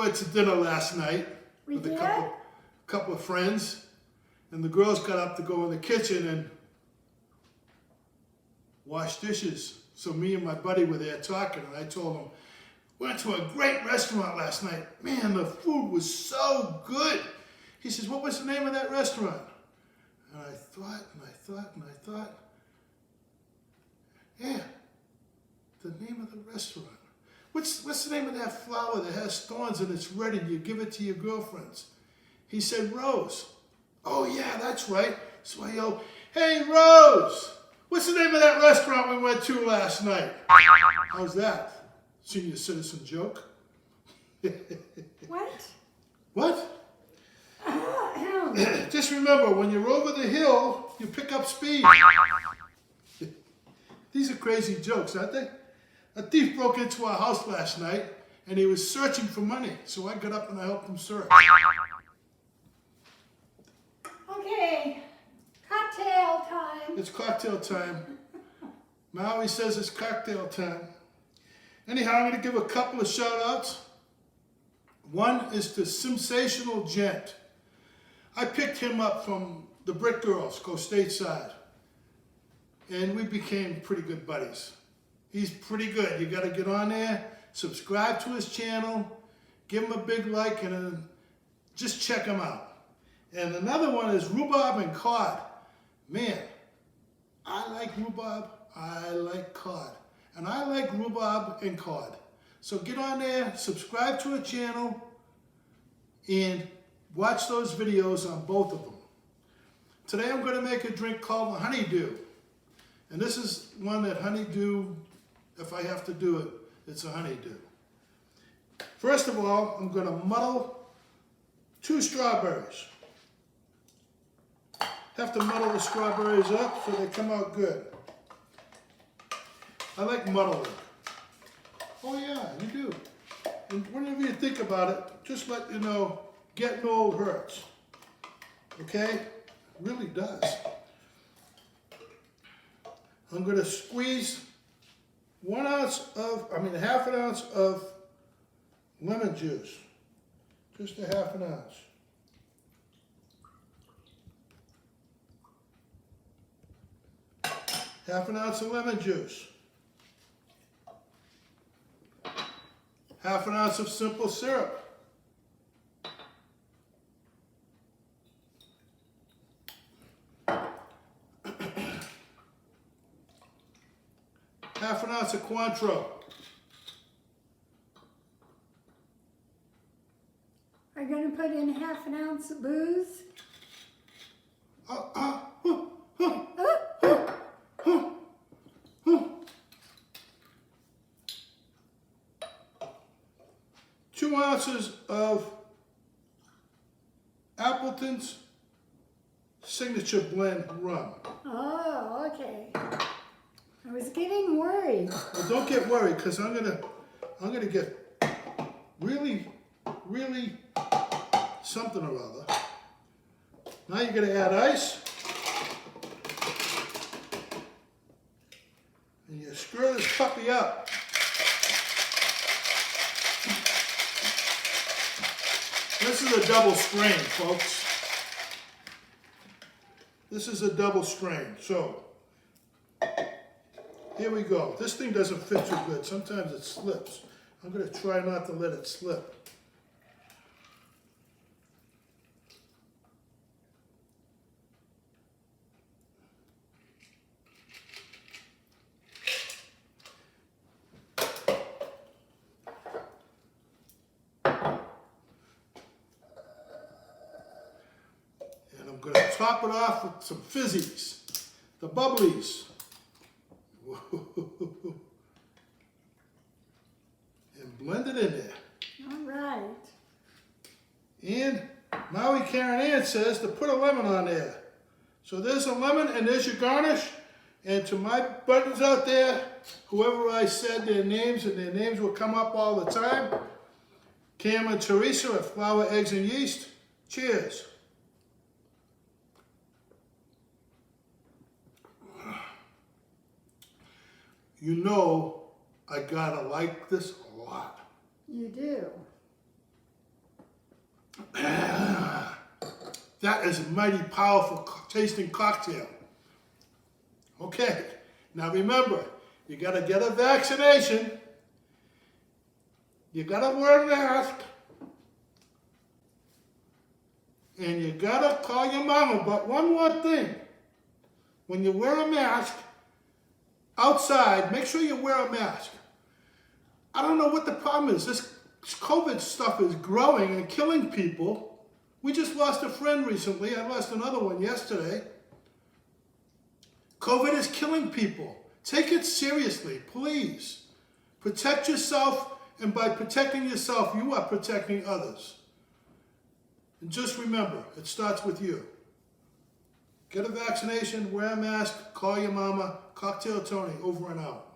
went to dinner last night with a couple of friends, and the girls got up to go in the kitchen and wash dishes. So me and my buddy were there talking, and I told him, went to a great restaurant last night. Man, the food was so good. He says, what was the name of that restaurant? And I thought, and I thought, and I thought, yeah, the name of the restaurant. What's the name of that flower that has thorns and it's red and you give it to your girlfriends? He said, Rose. Oh yeah, that's right. So I yelled, hey Rose, what's the name of that restaurant we went to last night? How's that? Senior citizen joke? What? What? Just remember, when you're over the hill, you pick up speed. These are crazy jokes, aren't they? A thief broke into our house last night, and he was searching for money. So I got up and I helped him search. Okay, cocktail time. It's cocktail time. Maui says it's cocktail time. Anyhow, I'm going to give a couple of shout-outs. One is to Simsational Gent. I picked him up from the Brick Girls, go stateside. And we became pretty good buddies. He's pretty good. You got to get on there, subscribe to his channel, give him a big like, and just check him out. And another one is Rhubarb and Cod. Man, I like rhubarb, I like cod. And I like rhubarb and cod. So get on there, subscribe to a channel, and watch those videos on both of them. Today I'm going to make a drink called a honeydew. And this is one that honeydew, if I have to do it, it's a honeydew. First of all, I'm going to muddle 2 strawberries. Have to muddle the strawberries up so they come out good. I like muddling. Oh yeah, you do. And whenever you think about it, just let you know, getting old hurts. Okay? It really does. I'm going to squeeze half an ounce of lemon juice. Just a half an ounce. Half an ounce of lemon juice. Half an ounce of simple syrup. Half an ounce of Cointreau. Are you going to put in half an ounce of booze? 2 ounces of Appleton's Signature Blend rum. Oh, okay. I was getting worried. Well, don't get worried, because I'm gonna get really something or other. Now you're gonna add ice, and you stir this puppy up. This is a double strain, folks. This is a double strain. So here we go. This thing doesn't fit too good. Sometimes it slips. I'm going to try not to let it slip. And I'm going to top it off with some fizzies, the bubblies. And blend it in there. All right. And Maui Karen Ann says to put a lemon on there. So there's a lemon and there's your garnish. And to my buddies out there, whoever I said their names, and their names will come up all the time, Cam and Teresa at Flour, Eggs, and Yeast, cheers. You know I gotta like this a lot. You do. That is a mighty powerful tasting cocktail. Okay, now remember, you gotta get a vaccination. You gotta wear a mask. And you gotta call your mama. But one more thing. When you wear a mask, outside, make sure you wear a mask. I don't know what the problem is. This COVID stuff is growing and killing people. We just lost a friend recently. I lost another one yesterday. COVID is killing people. Take it seriously, please. Protect yourself, and by protecting yourself, you are protecting others. And just remember, it starts with you. Get a vaccination, wear a mask, call your mama. Cocktail Tony, over and out.